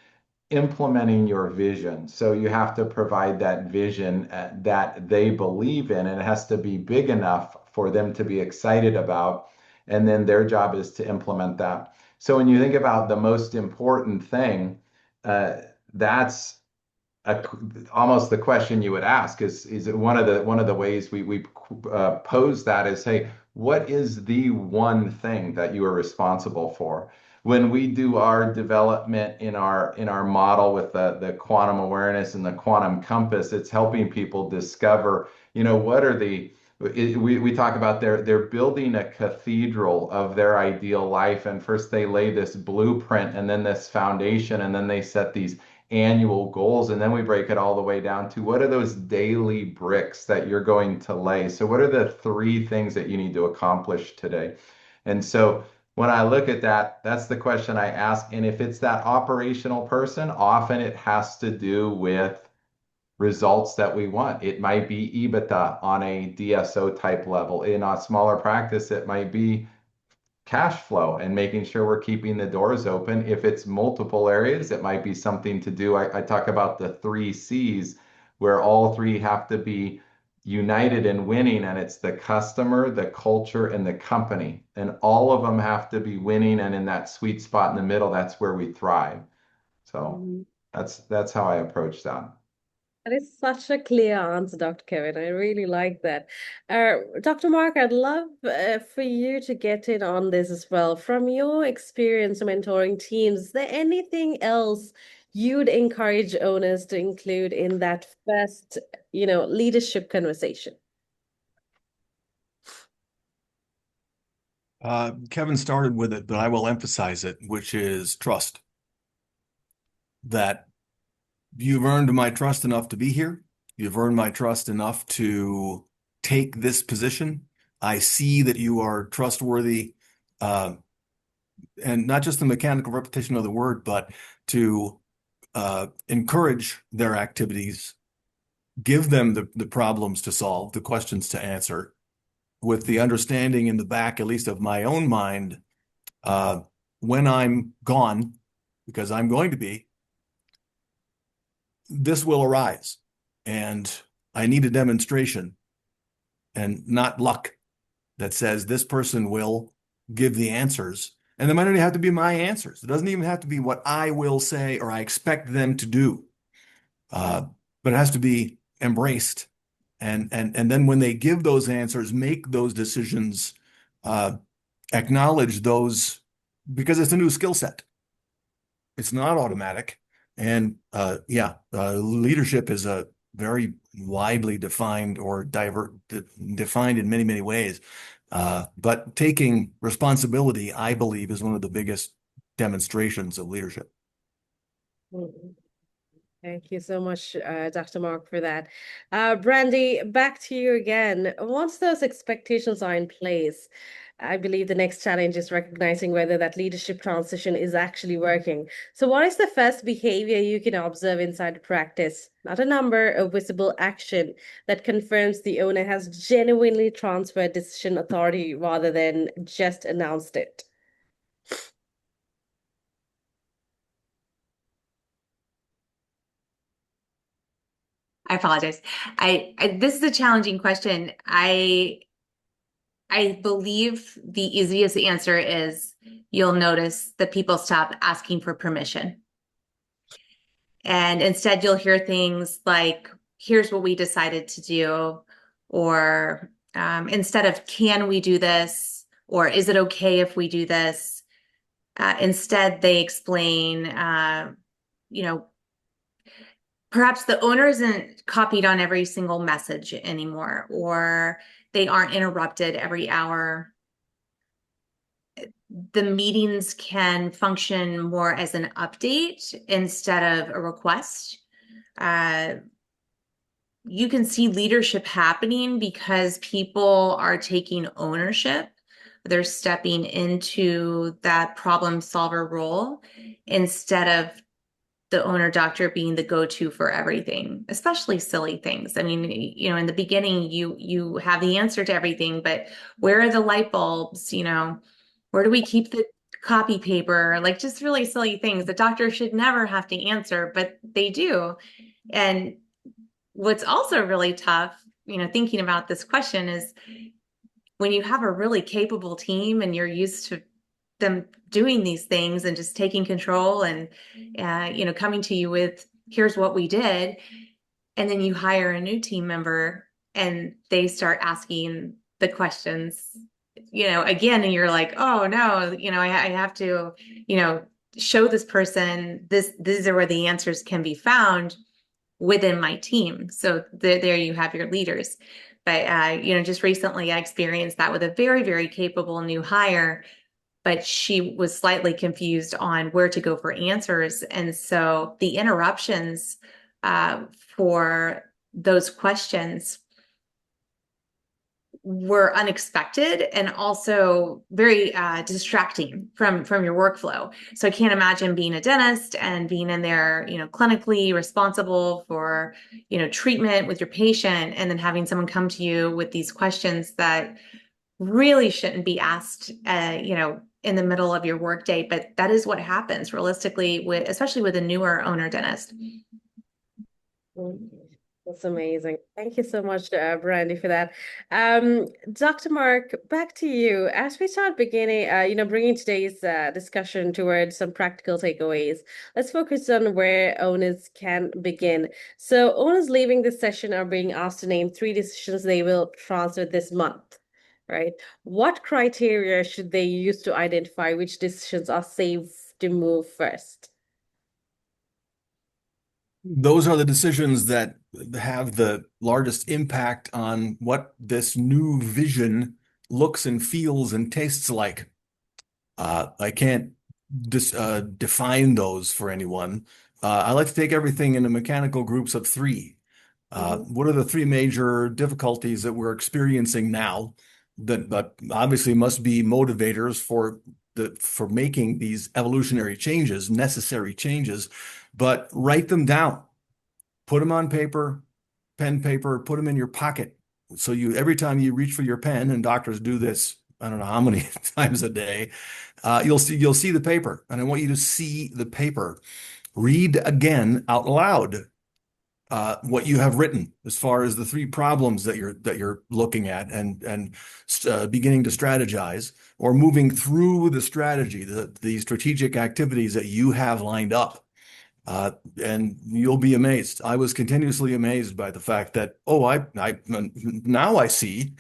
implementing your vision. So you have to provide that vision that they believe in, and it has to be big enough for them to be excited about. And then their job is to implement that. So when you think about the most important thing, that's a, almost the question you would ask is one of the ways we pose that is, hey, what is the one thing that you are responsible for? When we do our development in our model with the quantum awareness and the quantum compass, it's helping people discover, what are we talk about they're building a cathedral of their ideal life, and first they lay this blueprint and then this foundation, and then they set these annual goals, and then we break it all the way down to what are those daily bricks that you're going to lay. So what are the three things that you need to accomplish today? And so when I look at that, that's the question I ask. And if it's that operational person, often it has to do with results that we want. It might be EBITDA on a DSO type level. In a smaller practice, it might be cash flow and making sure we're keeping the doors open. If it's multiple areas, it might be something to do. I talk about the three C's, where all three have to be united in winning, and it's the customer, the culture, and the company. And all of them have to be winning, and in that sweet spot in the middle, that's where we thrive. So Mhm. that's how I approach that. That is such a clear answer, Dr. Kevin. I really like that. Dr. Mark, I'd love for you to get in on this as well. From your experience mentoring teams, is there anything else you'd encourage owners to include in that first, leadership conversation? Kevin started with it, but I will emphasize it, which is trust. That you've earned my trust enough to be here. You've earned my trust enough to take this position. I see that you are trustworthy, uh, and not just the mechanical repetition of the word, but to encourage their activities, give them the problems to solve, the questions to answer, with the understanding in the back, at least of my own mind, uh, when I'm gone, because I'm going to be, this will arise. And I need a demonstration and not luck that says this person will give the answers. And they might not even have to be my answers. It doesn't even have to be what I will say or I expect them to do. But it has to be embraced. And then when they give those answers, make those decisions, acknowledge those, because it's a new skill set. It's not automatic. And leadership is a very widely defined or defined in many, many ways. But taking responsibility, I believe, is one of the biggest demonstrations of leadership. Mhm. Thank you so much, Dr. Mark, for that. Brandy, back to you again. Once those expectations are in place, I believe the next challenge is recognizing whether that leadership transition is actually working. So, what is the first behavior you can observe inside the practice? Not a number, a visible action that confirms the owner has genuinely transferred decision authority rather than just announced it. I apologize. This is a challenging question. I believe the easiest answer is you'll notice that people stop asking for permission. And instead you'll hear things like, here's what we decided to do, or instead of, can we do this? Or is it okay if we do this? Instead, they explain, perhaps the owner isn't copied on every single message anymore, or they aren't interrupted every hour. The meetings can function more as an update instead of a request. You can see leadership happening because people are taking ownership. They're stepping into that problem solver role instead of the owner doctor being the go-to for everything, especially silly things. I mean, in the beginning, you have the answer to everything, but where are the light bulbs? Where do we keep the copy paper? Like just really silly things that doctors should never have to answer, but they do. And what's also really tough, thinking about this question is when you have a really capable team and you're used to them doing these things and just taking control and, coming to you with, here's what we did. And then you hire a new team member and they start asking the questions, again, and you're like, oh no, I have to, show this person these are where the answers can be found within my team. So there you have your leaders. But, just recently I experienced that with a very, very capable new hire, but she was slightly confused on where to go for answers. And so the interruptions for those questions were unexpected and also very distracting from your workflow. So I can't imagine being a dentist and being in there, clinically responsible for, treatment with your patient, and then having someone come to you with these questions that really shouldn't be asked, in the middle of your workday. But that is what happens realistically, especially with a newer owner dentist. That's amazing. Thank you so much, Brandy, for that. Dr. Mark, back to you. As we start beginning, bringing today's discussion towards some practical takeaways, let's focus on where owners can begin. So, owners leaving this session are being asked to name 3 decisions they will transfer this month, right? What criteria should they use to identify which decisions are safe to move first? Those are the decisions that have the largest impact on what this new vision looks and feels and tastes like. I can't define those for anyone. I like to take everything into mechanical groups of 3. What are the 3 major difficulties that we're experiencing now that obviously must be motivators for making these evolutionary changes, necessary changes, but write them down, put them on paper, pen, paper, put them in your pocket. So every time you reach for your pen, and doctors do this, I don't know how many times a day, you'll see the paper, and I want you to see the paper. Read again out loud what you have written as far as the 3 problems that you're looking at and beginning to strategize or moving through the strategy, the strategic activities that you have lined up. And you'll be amazed. I was continuously amazed by the fact that, now I see,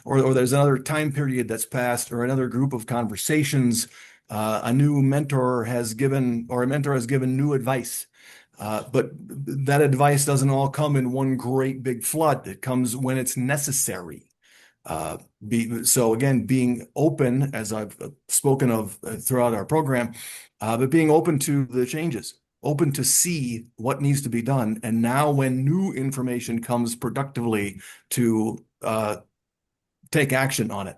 or there's another time period that's passed, or another group of conversations. A mentor has given new advice. But that advice doesn't all come in one great big flood. It comes when it's necessary. So again, being open, as I've spoken of throughout our program, but being open to the changes, open to see what needs to be done. And now when new information comes, productively to take action on it.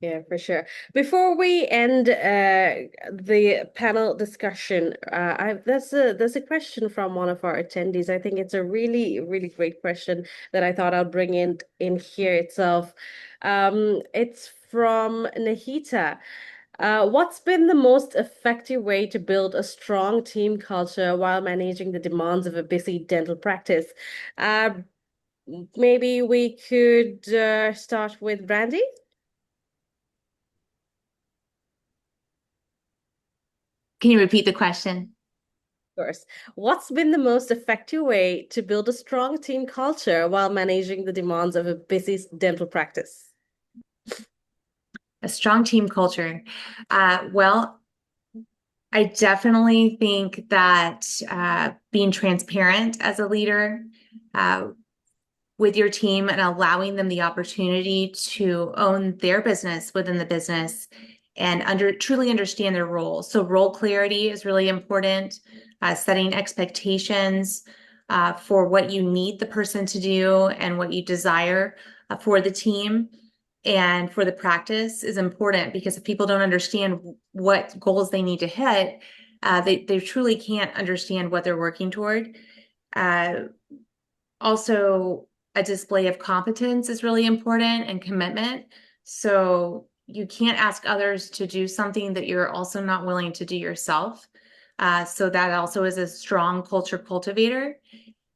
Yeah, for sure. Before we end the panel discussion, there's a question from one of our attendees. I think it's a really, really great question that I thought I'll bring in here itself. It's from Nahita. What's been the most effective way to build a strong team culture while managing the demands of a busy dental practice? Maybe we could start with Brandy. Can you repeat the question? Of course. What's been the most effective way to build a strong team culture while managing the demands of a busy dental practice? A strong team culture. Well, I definitely think that being transparent as a leader with your team and allowing them the opportunity to own their business within the business and truly understand their role. So role clarity is really important. Setting expectations for what you need the person to do and what you desire for the team and for the practice is important, because if people don't understand what goals they need to hit, they truly can't understand what they're working toward. Also, a display of competence is really important, and commitment. So you can't ask others to do something that you're also not willing to do yourself. So that also is a strong culture cultivator.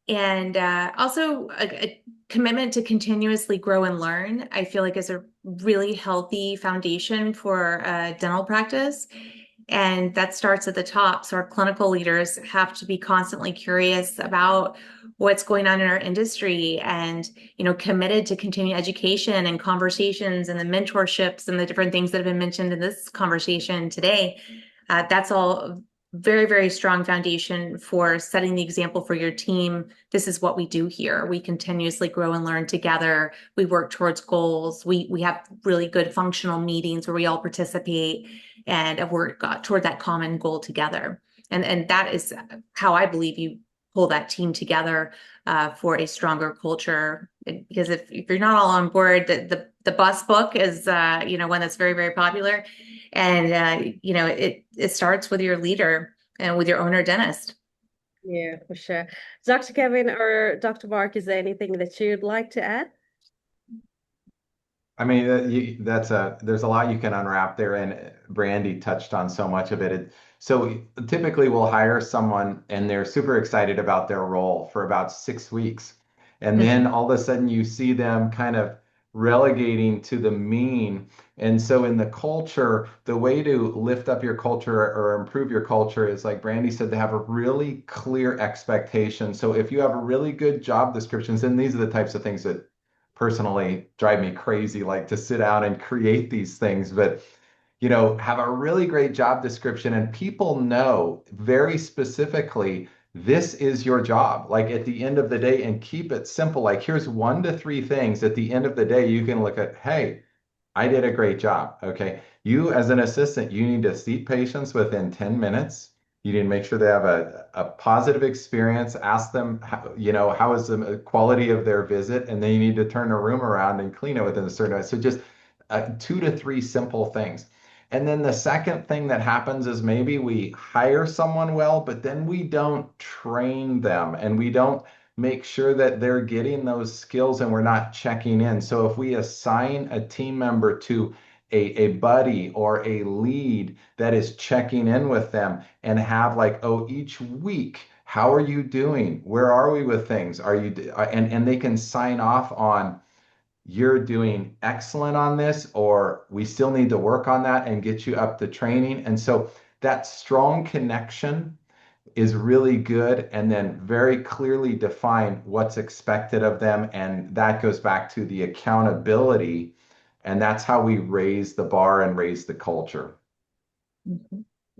And also a commitment to continuously grow and learn, I feel like is a really healthy foundation for dental practice. And that starts at the top. So our clinical leaders have to be constantly curious about what's going on in our industry and, committed to continuing education and conversations and the mentorships and the different things that have been mentioned in this conversation today. That's all very, very strong foundation for setting the example for your team. This is what we do here. We continuously grow and learn together. We work towards goals. We have really good functional meetings where we all participate and work toward that common goal together. And that is how I believe you pull that team together for a stronger culture. Because if you're not all on board, the bus book is one that's very, very popular. And it starts with your leader and with your owner dentist. Yeah, for sure. Dr. Kevin or Dr. Mark, is there anything that you'd like to add? I mean, there's a lot you can unwrap there, and Brandy touched on so much of it. So typically, we'll hire someone, and they're super excited about their role for about 6 weeks, and then all of a sudden, you see them kind of relegating to the mean. And so, in the culture, the way to lift up your culture or improve your culture is, like Brandy said, to have a really clear expectation. So if you have a really good job descriptions, and these are the types of things that personally drive me crazy, like to sit down and create these things, but have a really great job description and people know very specifically this is your job. Like at the end of the day, and keep it simple. Like here's 1 to 3 things at the end of the day you can look at, hey, I did a great job. Okay. You as an assistant, you need to seat patients within 10 minutes. You need to make sure they have a positive experience. Ask them, how is the quality of their visit? And then you need to turn a room around and clean it within a certain way. So just 2 to 3 simple things. And then the second thing that happens is maybe we hire someone well, but then we don't train them and we don't make sure that they're getting those skills and we're not checking in. So if we assign a team member to a buddy or a lead that is checking in with them and have like, oh, each week, how are you doing? Where are we with things? Are you and they can sign off on you're doing excellent on this, or we still need to work on that and get you up to training. And so that strong connection is really good, and then very clearly define what's expected of them. And that goes back to the accountability. And that's how we raise the bar and raise the culture.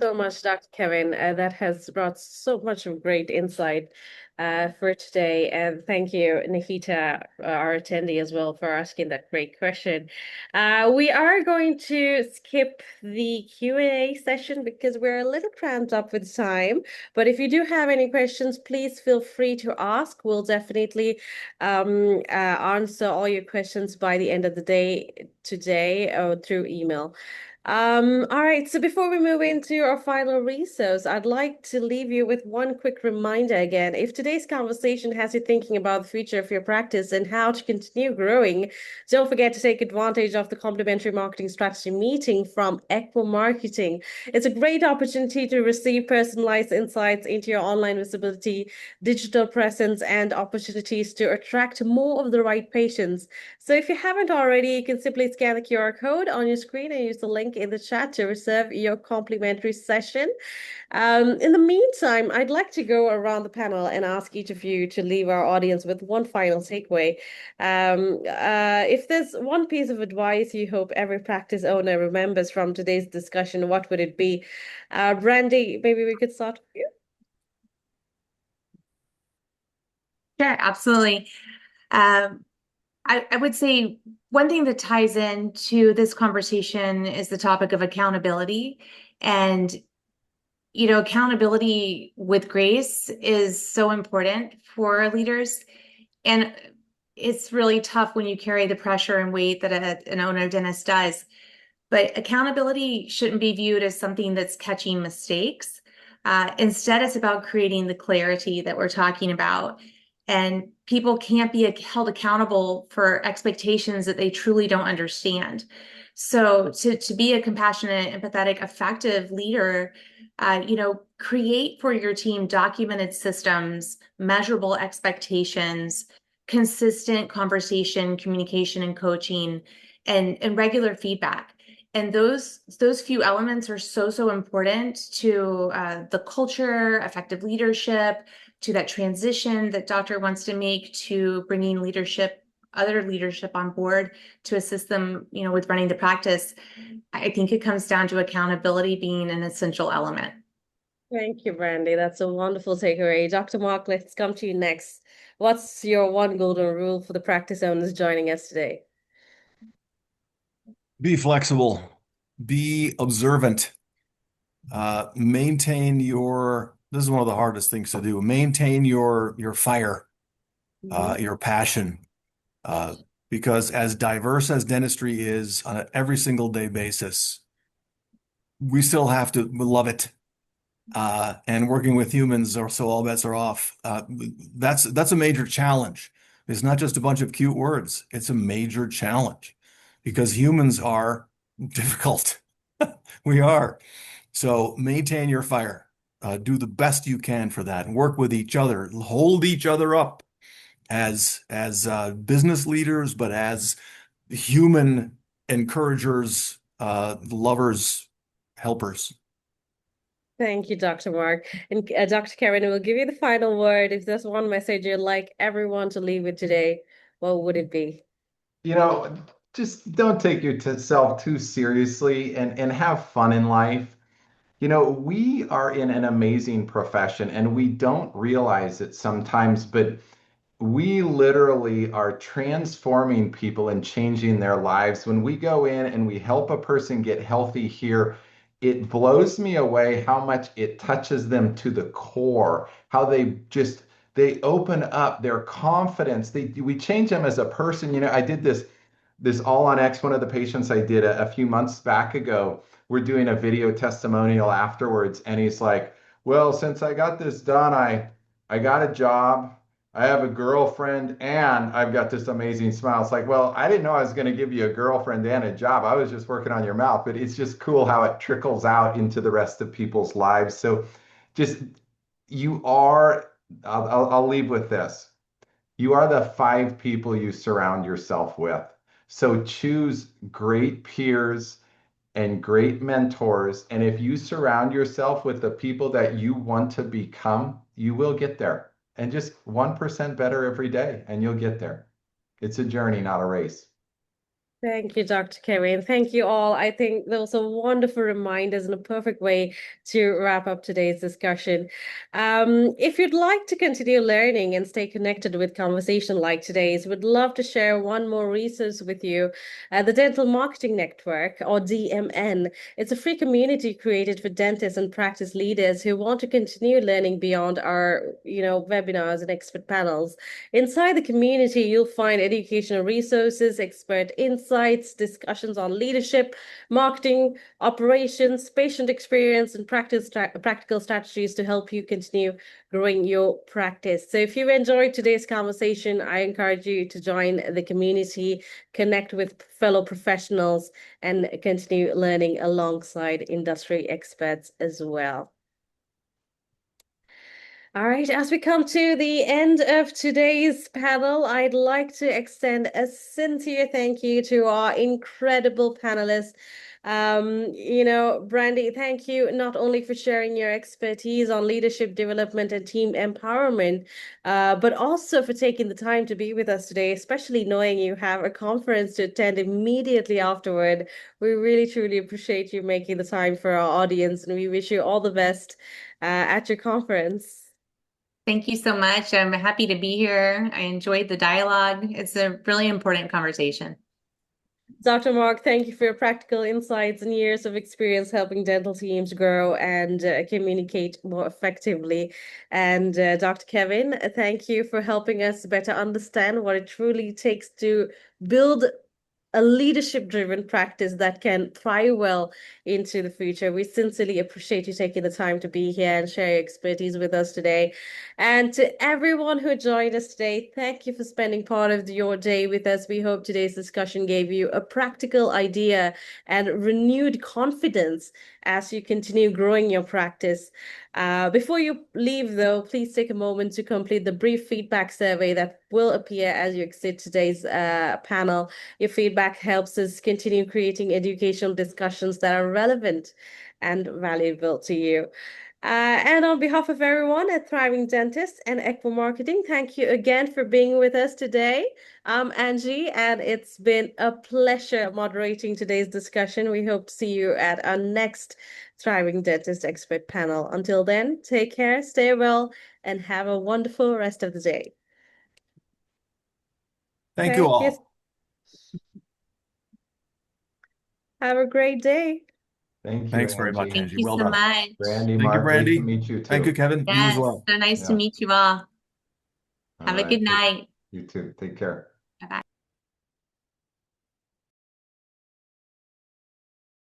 So much, Dr. Kevin. That has brought so much of great insight for today. And thank you, Nikita, our attendee as well, for asking that great question. We are going to skip the Q&A session because we're a little cramped up with time. But if you do have any questions, please feel free to ask. We'll definitely answer all your questions by the end of the day today or through email. All right, so before we move into our final resource, I'd like to leave you with one quick reminder again. If today's conversation has you thinking about the future of your practice and how to continue growing, don't forget to take advantage of the complimentary marketing strategy meeting from Equal Marketing. It's a great opportunity to receive personalized insights into your online visibility, digital presence, and opportunities to attract more of the right patients. So if you haven't already, you can simply scan the QR code on your screen and use the link in the chat to reserve your complimentary session. In the meantime, I'd like to go around the panel and ask each of you to leave our audience with one final takeaway. If there's one piece of advice you hope every practice owner remembers from today's discussion, what would it be? Brandy, maybe we could start with you. Sure, absolutely. I would say one thing that ties into this conversation is the topic of accountability. And, accountability with grace is so important for leaders. And it's really tough when you carry the pressure and weight that an owner dentist does. But accountability shouldn't be viewed as something that's catching mistakes. Instead, it's about creating the clarity that we're talking about. And people can't be held accountable for expectations that they truly don't understand. So to be a compassionate, empathetic, effective leader, create for your team documented systems, measurable expectations, consistent conversation, communication, and coaching, and regular feedback. And those few elements are so important to the culture, effective leadership, to that transition that doctor wants to make to bringing other leadership on board to assist them, with running the practice. I think it comes down to accountability being an essential element. Thank you, Brandy. That's a wonderful takeaway. Dr. Mark, let's come to you next. What's your one golden rule for the practice owners joining us today? Be flexible, be observant, maintain this is one of the hardest things to do, maintain your fire, your passion, because as diverse as dentistry is on an every single day basis, we still have to love it. And working with humans, or so all bets are off. That's a major challenge. It's not just a bunch of cute words. It's a major challenge because humans are difficult. We are. So maintain your fire. Do the best you can for that and work with each other. Hold each other up as business leaders, but as human encouragers, lovers, helpers. Thank you, Dr. Mark. And Dr. Karen, we'll give you the final word. If there's one message you'd like everyone to leave with today, what would it be? You know, just don't take yourself too seriously and have fun in life. We are in an amazing profession and we don't realize it sometimes, but we literally are transforming people and changing their lives. When we go in and we help a person get healthy here, it blows me away how much it touches them to the core, how they open up their confidence. We change them as a person. I did this all on X, one of the patients I did a few months back ago. We're doing a video testimonial afterwards, and he's like, well, since I got this done, I got a job, I have a girlfriend, and I've got this amazing smile. It's like, well, I didn't know I was going to give you a girlfriend and a job. I was just working on your mouth. But it's just cool how it trickles out into the rest of people's lives. So just you are, I'll leave with this. You are the 5 people you surround yourself with. So choose great peers and great mentors. And if you surround yourself with the people that you want to become, you will get there. And just 1% better every day, and you'll get there. It's a journey, not a race. Thank you, Dr. Karen. Thank you all. I think those are wonderful reminders and a perfect way to wrap up today's discussion. If you'd like to continue learning and stay connected with conversation like today's, we'd love to share one more resource with you. The Dental Marketing Network, or DMN. It's a free community created for dentists and practice leaders who want to continue learning beyond our, webinars and expert panels. Inside the community, you'll find educational resources, expert insights, discussions on leadership, marketing, operations, patient experience, and practical strategies to help you continue growing your practice. So if you enjoyed today's conversation, I encourage you to join the community, connect with fellow professionals, and continue learning alongside industry experts as well. All right, as we come to the end of today's panel, I'd like to extend a sincere thank you to our incredible panelists. Brandy, thank you not only for sharing your expertise on leadership development and team empowerment, but also for taking the time to be with us today, especially knowing you have a conference to attend immediately afterward. We really, truly appreciate you making the time for our audience, and we wish you all the best at your conference. Thank you so much. I'm happy to be here. I enjoyed the dialogue. It's a really important conversation. Dr. Mark, thank you for your practical insights and years of experience helping dental teams grow and communicate more effectively. And Dr. Kevin, thank you for helping us better understand what it truly takes to build a leadership-driven practice that can thrive well into the future. We sincerely appreciate you taking the time to be here and share your expertise with us today. And to everyone who joined us today, thank you for spending part of your day with us. We hope today's discussion gave you a practical idea and renewed confidence as you continue growing your practice. Before you leave, though, please take a moment to complete the brief feedback survey that will appear as you exit today's panel. Your feedback helps us continue creating educational discussions that are relevant and valuable to you. And on behalf of everyone at Thriving Dentists and Equal Marketing, thank you again for being with us today. I'm Angie, and it's been a pleasure moderating today's discussion. We hope to see you at our next Thriving Dentist Expert panel. Until then, take care, stay well, and have a wonderful rest of the day. Thank you Yes. all. Have a great day. Thank you, Thanks very much, Angie. Angie. Thank you Well so done. much. Brandy, Thank you, Mark, great to Brandy. meet you Thank you, too. Kevin. You as Yes, well. so nice to Yeah. meet you all. All Have a right. good night. You too. Take care. Bye-bye.